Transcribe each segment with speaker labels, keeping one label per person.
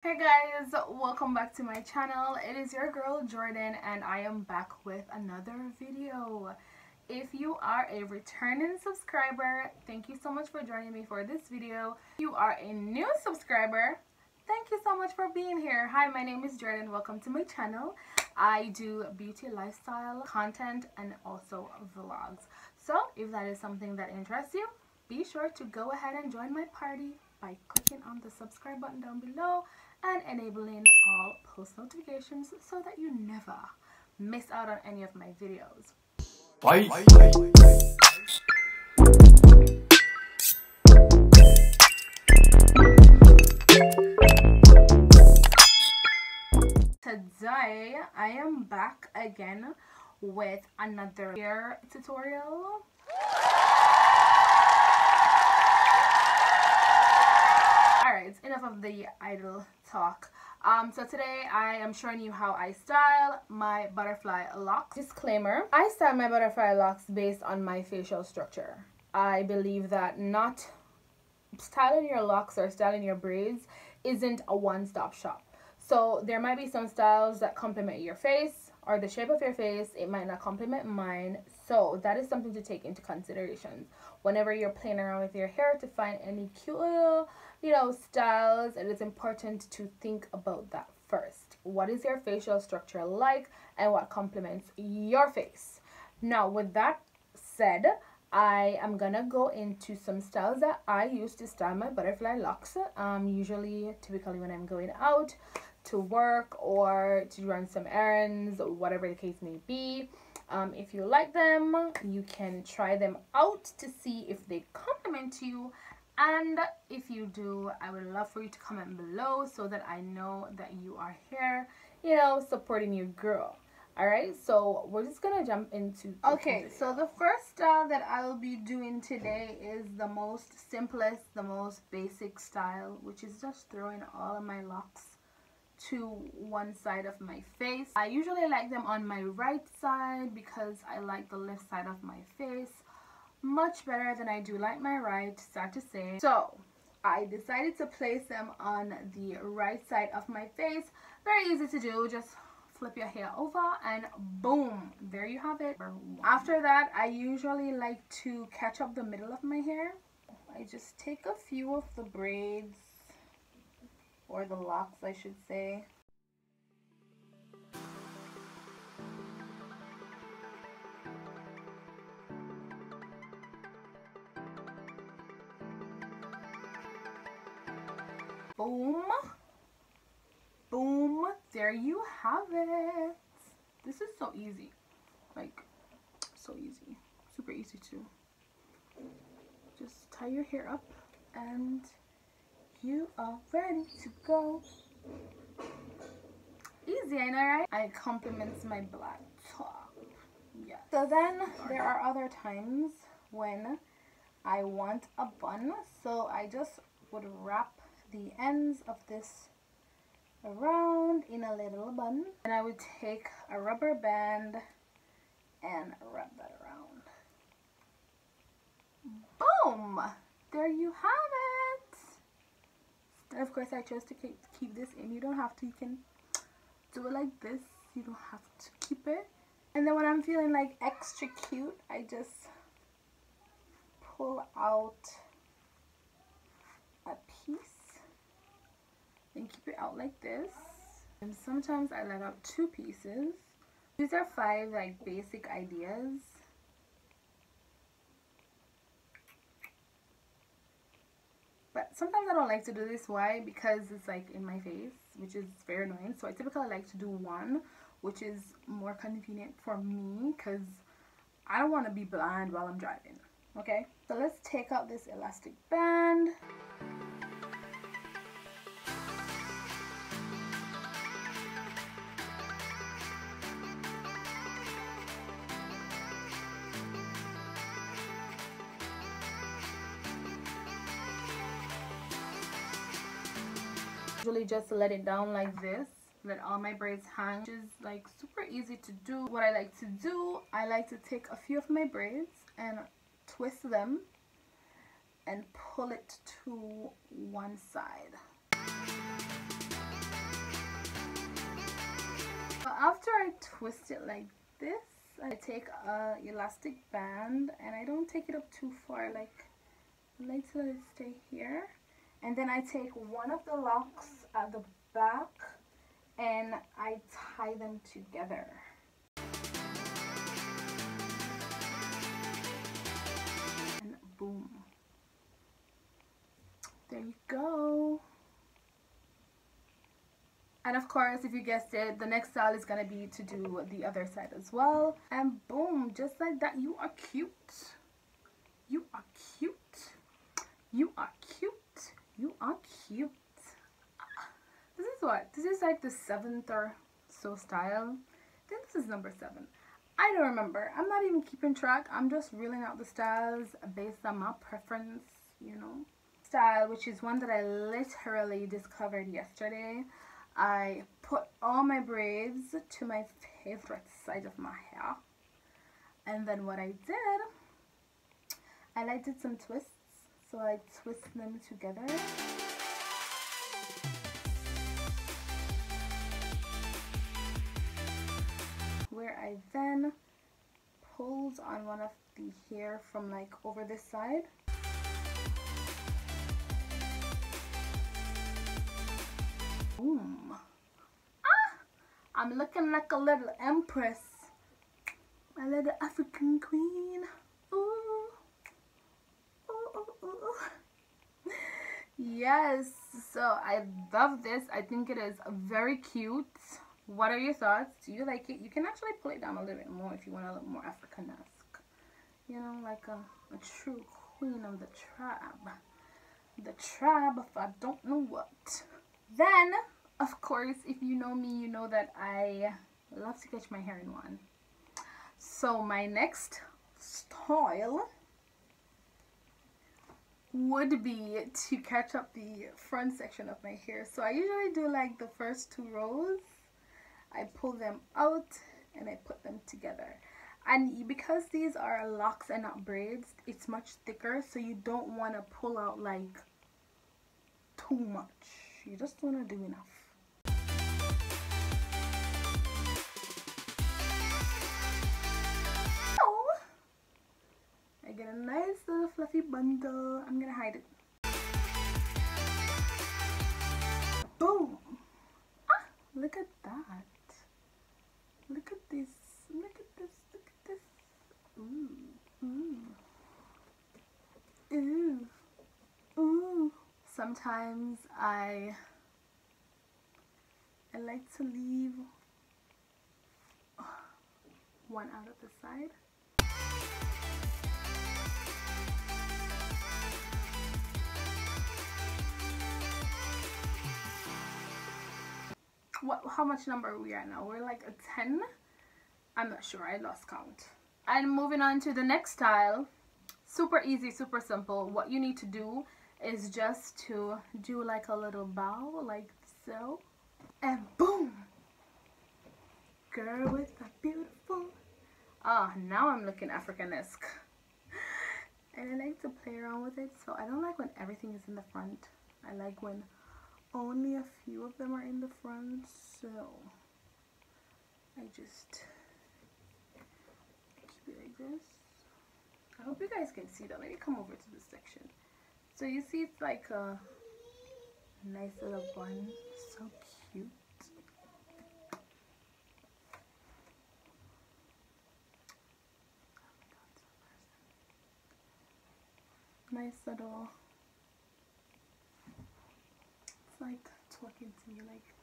Speaker 1: Hey guys, welcome back to my channel. It is your girl Jordan and I am back with another video. If you are a returning subscriber, thank you so much for joining me for this video. If you are a new subscriber, thank you so much for being here. Hi, my name is Jordan. Welcome to my channel. I do beauty lifestyle content and also vlogs. So if that is something that interests you, be sure to go ahead and join my party by clicking on the subscribe button down below and enabling all post notifications so that you never miss out on any of my videos. Bye. Today I am back again with another hair tutorial. Alright, enough of the idle talk. So today I am showing you how I style my butterfly locks. Disclaimer, I style my butterfly locks based on my facial structure. I believe that not styling your locks or styling your braids isn't a one-stop shop. So there might be some styles that complement your face or the shape of your face. It might not complement mine. So that is something to take into consideration whenever you're playing around with your hair to find any cute little, styles. It is important to think about that first. What is your facial structure like and what complements your face? Now, with that said, I am gonna go into some styles that I use to style my butterfly locks. Typically when I'm going out to work or to run some errands, whatever the case may be. If you like them, you can try them out to see if they complement you. And if you do, I would love for you to comment below so that I know that you are here, supporting your girl. Alright, so we're just gonna jump into so the first style that I will be doing today is the most simplest, the most basic style, which is just throwing all of my locks to one side of my face. I usually like them on my right side because I like the left side of my face much better than I do like my right, sad to say. So I decided to place them on the right side of my face. Very easy to do, just flip your hair over and boom, there you have it. After that, I usually like to catch up the middle of my hair. I just take a few of the braids, or the locks I should say. Boom. Boom. There you have it. This is so easy. Like, so easy. Super easy too. Just tie your hair up and you are ready to go. Easy, I know, right? I compliments my black top. Yeah. So then there are other times when I want a bun. So I just would wrap the ends of this around in a little bun. And I would take a rubber band and wrap that around. Boom! There you have it. And of course I chose to keep this in. You don't have to. You can do it like this. You don't have to keep it. And then when I'm feeling like extra cute, I just pull out a piece and keep it out like this. And sometimes I let out 2 pieces. These are 5 like basic ideas. But sometimes I don't like to do this. Why? Because it's like in my face, which is very annoying. So I typically like to do 1, which is more convenient for me because I don't want to be blind while I'm driving. Okay, so let's take out this elastic band. Usually just let it down like this, let all my braids hang, which is like super easy to do. What I like to do, I like to take a few of my braids and twist them and pull it to one side. twist it like this. I take a elastic band and I don't take it up too far, like I like to let it stay here. And then I take one of the locks at the back and I tie them together. And boom. There you go. And of course, if you guessed it, the next style is going to be to do the other side as well. And boom, just like that, you are cute. You are cute. You are cute. You are cute. This is what? This is like the 7th or so style. I think this is number 7. I don't remember. I'm not even keeping track. I'm just reeling out the styles based on my preference, you know. Style, which is one that I literally discovered yesterday. I put all my braids to my favorite side of my hair, and then what I did, I did some twists, so I twist them together. Where I then pulled on one of the hair from like over this side. Boom. Ah! I'm looking like a little empress. A little African queen. Ooh. Ooh, ooh, ooh. Yes. So I love this. I think it is very cute. What are your thoughts? Do you like it? You can actually pull it down a little bit more if you want a little more Africanesque. You know, like a true queen of the tribe. The tribe of I don't know what. Then, of course, if you know me, you know that I love to catch my hair in one. So my next style would be to catch up the front section of my hair. So I usually do like the first 2 rows. I pull them out and I put them together. And because these are locks and not braids, it's much thicker, so you don't want to pull out like too much. You just want to do enough. Oh, I get a nice little fluffy bundle. I'm gonna hide it. Boom. Ah, look at that. Look at this. Look at this. Look at this. Ooh. Ooh. Ooh. Ooh. Sometimes I like to leave one out of the side. How much number are we at now? We're like a 10. I'm not sure. I lost count. And moving on to the next style. Super easy, super simple. What you need to do is just to do like a little bow, like so, and boom, girl with a beautiful. Ah, now I'm looking Africanesque. And I like to play around with it, so I don't like when everything is in the front. I like when only a few of them are in the front, so I just keep it like this. I hope you guys can see that. Let me come over to this section. So you see it's like a nice little bun, so cute. Nice little, it's like talking to me like,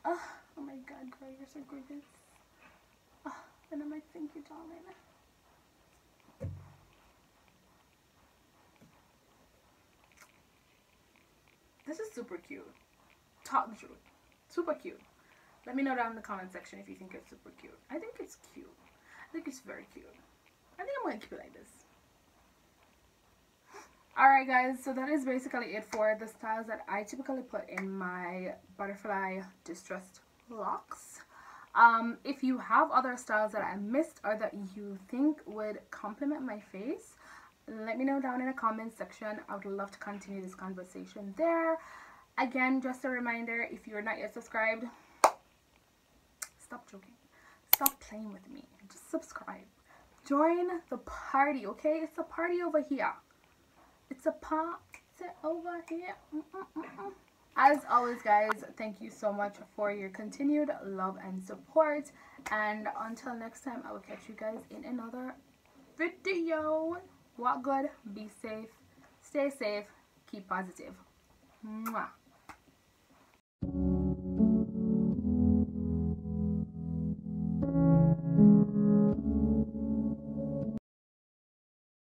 Speaker 1: oh my god girl, you're so gorgeous. And I'm like, thank you darling. This is super cute. Talk the truth. Super cute. Let me know down in the comment section if you think it's super cute. I think it's cute. I think it's very cute. I think I'm going to keep it like this. Alright guys, so that is basically it for the styles that I typically put in my butterfly distressed locks. If you have other styles that I missed or that you think would complement my face, let me know down in the comment section. I would love to continue this conversation there. Again, just a reminder, if you're not yet subscribed, stop joking. Stop playing with me. Just subscribe. Join the party, okay? It's a party over here. It's a party over here. As always, guys, thank you so much for your continued love and support. And until next time, I will catch you guys in another video. Walk good, be safe, stay safe, keep positive. Mwah.